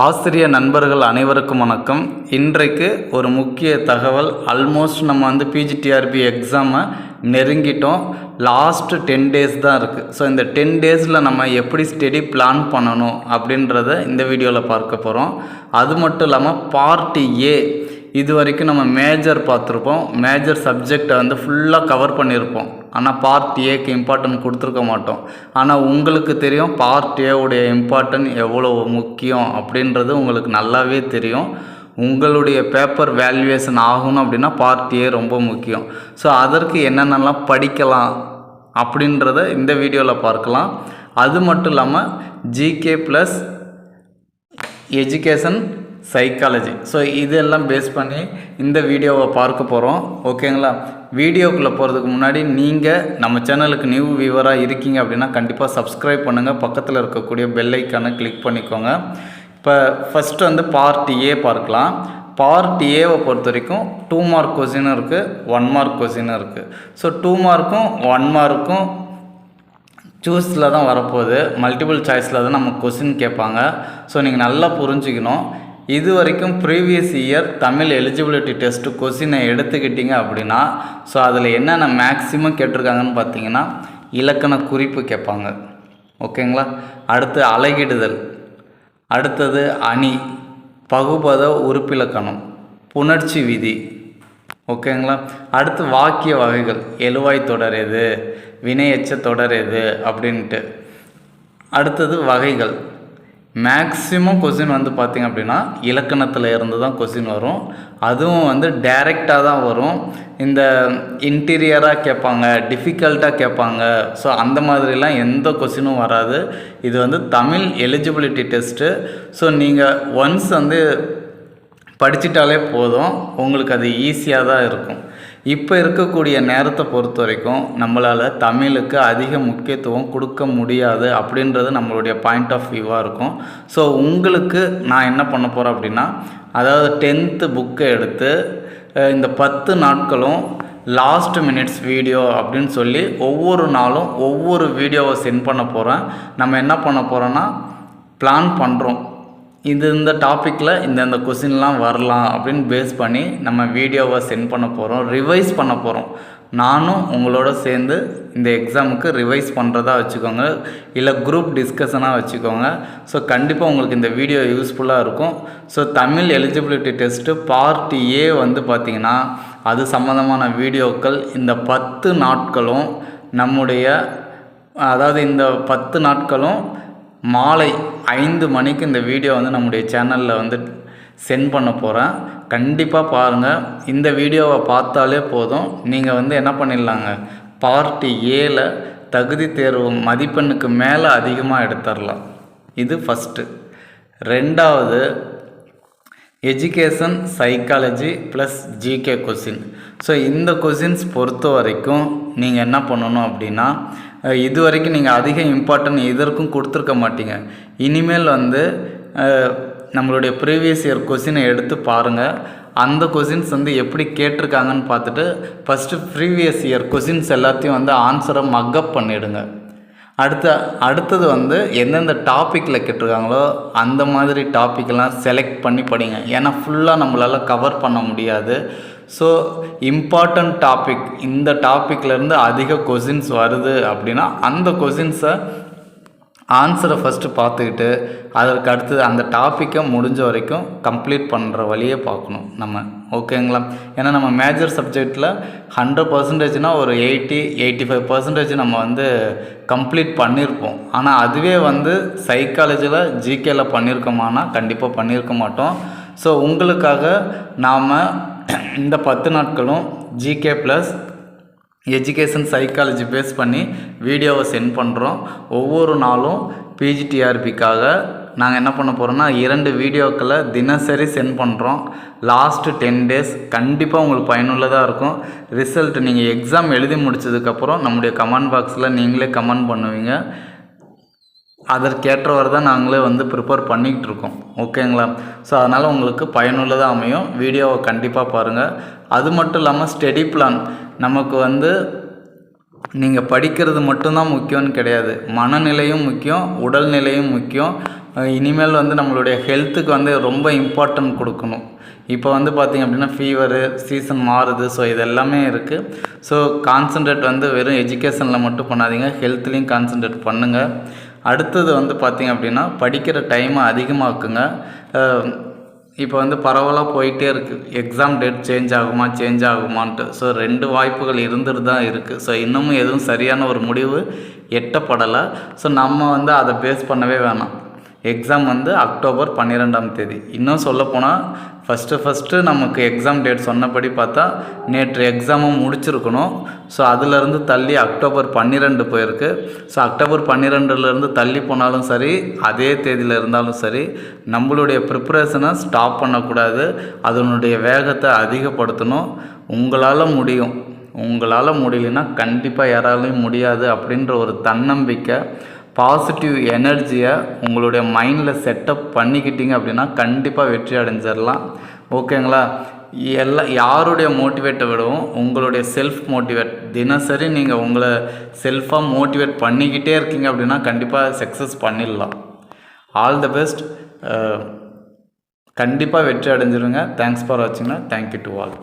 ஆசிரிய நண்பர்கள் அனைவருக்கும் வணக்கம். இன்றைக்கு ஒரு முக்கிய தகவல். ஆல்மோஸ்ட் நம்ம பிஜிடிஆர்பி எக்ஸாமை நெருங்கிட்டோம். லாஸ்ட்டு 10 டேஸ் தான் இருக்குது. ஸோ இந்த 10 டேஸில் நம்ம எப்படி ஸ்டடி பிளான் பண்ணணும் அப்படின்றத இந்த வீடியோவில் பார்க்க போகிறோம். அது மட்டும் இல்லாமல் பார்ட் ஏ இது வரைக்கும் நம்ம மேஜர் பார்த்துருப்போம். மேஜர் சப்ஜெக்டை ஃபுல்லாக கவர் பண்ணியிருப்போம். ஆனால் பார்ட் ஏக்கு இம்பார்ட்டன்ட் கொடுத்துருக்க மாட்டோம். ஆனால் உங்களுக்கு தெரியும் பார்ட் ஏவுடைய இம்பார்ட்டன்ட் எவ்வளோ முக்கியம் அப்படின்றது உங்களுக்கு நல்லாவே தெரியும். உங்களுடைய பேப்பர் வேல்யூவேஷன் ஆகணும் அப்படின்னா பார்ட் ஏ ரொம்ப முக்கியம். ஸோ அதற்கு என்னென்னலாம் படிக்கலாம் அப்படின்றத இந்த வீடியோவில் பார்க்கலாம். அது மட்டும் இல்லாமல் GK plus education psychology, so இதெல்லாம் பேஸ் பண்ணி இந்த வீடியோவை பார்க்க போகிறோம். ஓகேங்களா? வீடியோக்குள்ளே போகிறதுக்கு முன்னாடி நீங்கள் நம்ம சேனலுக்கு நியூ வியூவராக இருக்கீங்க அப்படின்னா கண்டிப்பாக சப்ஸ்கிரைப் பண்ணுங்கள். பக்கத்தில் இருக்கக்கூடிய பெல் ஐக்கானை கிளிக் பண்ணிக்கோங்க. இப்போ ஃபஸ்ட்டு பார்ட் ஏ பார்க்கலாம். பார்ட் ஏவை பொறுத்த வரைக்கும் 2 மார்க் கொஸ்டினும் இருக்குது, 1 மார்க் கொஸ்டினும் இருக்குது. ஸோ 2 மார்க்கும் 1 மார்க்கும் சூஸில் தான் வரப்போகுது. மல்டிபிள் சாய்ஸில் தான் நம்ம கொஸ்டின் கேட்பாங்க. ஸோ நீங்கள் நல்லா புரிஞ்சுக்கணும். இது வரைக்கும் previous year Tamil eligibility test கொஸ்டினை எடுத்துக்கிட்டிங்க அப்படின்னா ஸோ அதில் என்னென்ன மேக்ஸிமம் கேட்டிருக்காங்கன்னு பார்த்தீங்கன்னா இலக்கண குறிப்பு கேட்பாங்க. ஓகேங்களா? அடுத்து அலகிடுதல், அடுத்தது அணி, பகுபத உறுப்பிலக்கணம், புணர்ச்சி விதி. ஓகேங்களா? அடுத்து வாக்கிய வகைகள், எழுவாய் தொடர் எது, வினையெச்ச தொடர் எது அப்படின்ட்டு. அடுத்தது வகைகள். மேக்ஸிமம் கொஸ்டின் பார்த்திங்க அப்படின்னா இலக்கணத்தில் இருந்து தான் கொஸ்டின் வரும். அதுவும் டைரெக்டாக தான் வரும். இந்த இன்டீரியராக கேட்பாங்க, டிஃபிகல்ட்டாக கேட்பாங்க. ஸோ அந்த மாதிரிலாம் எந்த கொஸ்டினும் வராது. இது தமிழ் எலிஜிபிலிட்டி டெஸ்ட்டு. ஸோ நீங்கள் ஒன்ஸ் படிச்சிட்டாலே போதும், உங்களுக்கு அது ஈஸியாக தான் இருக்கும். இப்போ இருக்கக்கூடிய நேரத்தை பொறுத்த வரைக்கும் நம்மளால் தமிழுக்கு அதிக முக்கியத்துவம் கொடுக்க முடியாது அப்படின்றது நம்மளுடைய பாயிண்ட் ஆஃப் வியூவாக இருக்கும். ஸோ உங்களுக்கு நான் என்ன பண்ண போகிறேன் அப்படின்னா, அதாவது 10th புக்கை எடுத்து இந்த 10 நாட்களும் லாஸ்ட் மினிட்ஸ் வீடியோ அப்படின்னு சொல்லி ஒவ்வொரு நாளும் ஒவ்வொரு வீடியோவை சென்ட் பண்ண போகிறேன். நம்ம என்ன பண்ண போகிறோன்னா பிளான் பண்ணுறோம். இந்த டாப்பிக்கில் இந்த கொஸ்டின்லாம் வரலாம் அப்படின்னு பேஸ் பண்ணி நம்ம வீடியோவை சென்ட் பண்ண போகிறோம், ரிவைஸ் பண்ண போகிறோம். நானும் உங்களோட சேர்ந்து இந்த எக்ஸாமுக்கு ரிவைஸ் பண்ணுறதா வச்சுக்கோங்க, இல்லை குரூப் டிஸ்கஷனாக வச்சுக்கோங்க. ஸோ கண்டிப்பாக உங்களுக்கு இந்த வீடியோ யூஸ்ஃபுல்லாக இருக்கும். So Tamil eligibility test part A பார்த்திங்கன்னா அது சம்மந்தமான வீடியோக்கள் இந்த 10 நாட்களும் நம்முடைய, அதாவது இந்த 10 நாட்களும் மாலை 5 மணிக்கு இந்த வீடியோ நம்முடைய சேனலில் சென்ட் பண்ண போகிறேன். கண்டிப்பாக பாருங்கள். இந்த வீடியோவை பார்த்தாலே போதும், நீங்கள் என்ன பண்ணிடலாங்க, பார்ட் ஏல தகுதி தேர்வு மதிப்பெண்ணுக்கு மேலே அதிகமாக எடுத்துடலாம். இது ஃபஸ்ட்டு. ரெண்டாவது education psychology plus GK question. So இந்த கொஸ்டின்ஸ் பொறுத்த வரைக்கும் நீங்கள் என்ன பண்ணணும் அப்படின்னா, இது வரைக்கும் நீங்கள் அதிக இம்பார்ட்டன்ட் இதற்கும் கொடுத்துருக்க மாட்டீங்க. இனிமேல் நம்மளுடைய ப்ரீவியஸ் இயர் கொஸ்டினை எடுத்து பாருங்கள். அந்த கொஸ்டின்ஸ் எப்படி கேட்டிருக்காங்கன்னு பார்த்துட்டு ஃபஸ்ட்டு ப்ரீவியஸ் இயர் கொஸ்டின்ஸ் எல்லாத்தையும் ஆன்சரை மக்கப் பண்ணிவிடுங்க. அடுத்தது எந்தெந்த டாப்பிக்கில் கேட்டிருக்காங்களோ அந்த மாதிரி டாப்பிக்கெல்லாம் செலக்ட் பண்ணி படிங்க. ஏன்னா ஃபுல்லாக நம்மளால் கவர் பண்ண முடியாது. ஸோ இம்பார்ட்டண்ட் டாபிக், இந்த டாப்பிக்லேருந்து அதிக கொஸ்டின்ஸ் வருது அப்படின்னா அந்த கொஸ்டின்ஸை ஆன்சரை ஃபஸ்ட்டு பார்த்துக்கிட்டு அதற்கு அடுத்தது அந்த டாப்பிக்கை முடிஞ்ச வரைக்கும் கம்ப்ளீட் பண்ணுற வழியே பார்க்கணும் நம்ம. ஓகேங்களா? ஏன்னா நம்ம மேஜர் சப்ஜெக்டில் 100% ஒரு 80-85% நம்ம கம்ப்ளீட் பண்ணியிருப்போம். ஆனால் அதுவே சைக்காலஜியில் ஜிகேயில் பண்ணியிருக்கோமானா கண்டிப்பாக பண்ணியிருக்க மாட்டோம். ஸோ உங்களுக்காக நாம் இந்த 10 நாட்களும் GK plus education psychology base பண்ணி வீடியோவை சென்ட் பண்ணுறோம். ஒவ்வொரு நாளும் பிஜிடிஆர்பிக்காக நாங்கள் என்ன பண்ண போகிறோன்னா 2 வீடியோக்களை தினசரி சென்ட் பண்ணுறோம். லாஸ்ட்டு 10 டேஸ் கண்டிப்பாக உங்களுக்கு பயனுள்ளதாக இருக்கும். ரிசல்ட் நீங்கள் எக்ஸாம் எழுதி முடித்ததுக்கப்புறம் நம்முடைய கமெண்ட் பாக்ஸில் நீங்களே கமெண்ட் பண்ணுவீங்க. அதற்கேற்றவர் தான் நாங்களே ப்ரிப்பேர் பண்ணிக்கிட்டு இருக்கோம். ஓகேங்களா? ஸோ அதனால் உங்களுக்கு பயனுள்ளதாக அமையும். வீடியோவை கண்டிப்பாக பாருங்கள். அது மட்டும் இல்லாமல் ஸ்டடி பிளான் நமக்கு நீங்கள் படிக்கிறது மட்டும்தான் முக்கியம்னு கிடையாது. மனநிலையும் முக்கியம், உடல்நிலையும் முக்கியம். இனிமேல் வந்து நம்மளுடைய ஹெல்த்துக்கு வந்து ரொம்ப இம்பார்ட்டன்ட் கொடுக்கணும். இப்போ வந்து பார்த்திங்க அப்படின்னா ஃபீவரு சீசன் மாறுது. ஸோ இது எல்லாமே இருக்குது. ஸோ கான்சன்ட்ரேட் வந்து வெறும் எஜுகேஷனில் மட்டும் பண்ணாதீங்க, ஹெல்த்லேயும் கான்சன்ட்ரேட் பண்ணுங்கள். அடுத்தது வந்து பார்த்திங்க அப்படின்னா படிக்கிற டைமை அதிகமாக்குங்க. இப்போ வந்து பரவலாக போயிட்டே இருக்குது, எக்ஸாம் டேட் சேஞ்ச் ஆகுமான்ட்டு. ஸோ 2 வாய்ப்புகள் இருந்துட்டு தான் இருக்குது. ஸோ இன்னமும் எதுவும் சரியான ஒரு முடிவு எட்டப்படலை. ஸோ நம்ம வந்து அதை பேஸ் பண்ணவே வேணாம். எக்ஸாம் வந்து அக்டோபர் 12ஆம் தேதி. இன்னும் சொல்லப்போனால் ஃபஸ்ட்டு நமக்கு எக்ஸாம் டேட் சொன்னபடி பார்த்தா நேற்று எக்ஸாமும் முடிச்சிருக்கணும். ஸோ அதிலேருந்து தள்ளி அக்டோபர் 12 போயிருக்கு. ஸோ அக்டோபர் 12லேருந்து தள்ளி போனாலும் சரி, அதே தேதியில் இருந்தாலும் சரி, நம்மளுடைய ப்ரிப்பரேஷனை ஸ்டாப் பண்ணக்கூடாது. அதனுடைய வேகத்தை அதிகப்படுத்தணும். உங்களால் முடியும். உங்களால் முடியலன்னா கண்டிப்பாக யாராலையும் முடியாது அப்படின்ற ஒரு தன்னம்பிக்கை, பாசிட்டிவ் எனர்ஜியை உங்களுடைய மைண்டில் செட்டப் பண்ணிக்கிட்டீங்க அப்படின்னா கண்டிப்பாக வெற்றி அடைஞ்சிடலாம். ஓகேங்களா? யாருடைய மோட்டிவேட்டை விடவும் உங்களுடைய செல்ஃப் மோட்டிவேட், தினசரி நீங்கள் உங்களை செல்ஃபாக மோட்டிவேட் பண்ணிக்கிட்டே இருக்கீங்க அப்படின்னா கண்டிப்பாக சக்ஸஸ் பண்ணிடலாம். All the best. கண்டிப்பாக வெற்றி அடைஞ்சிருங்க. தேங்க்ஸ் ஃபார் வாட்சிங்னா. Thank you to all.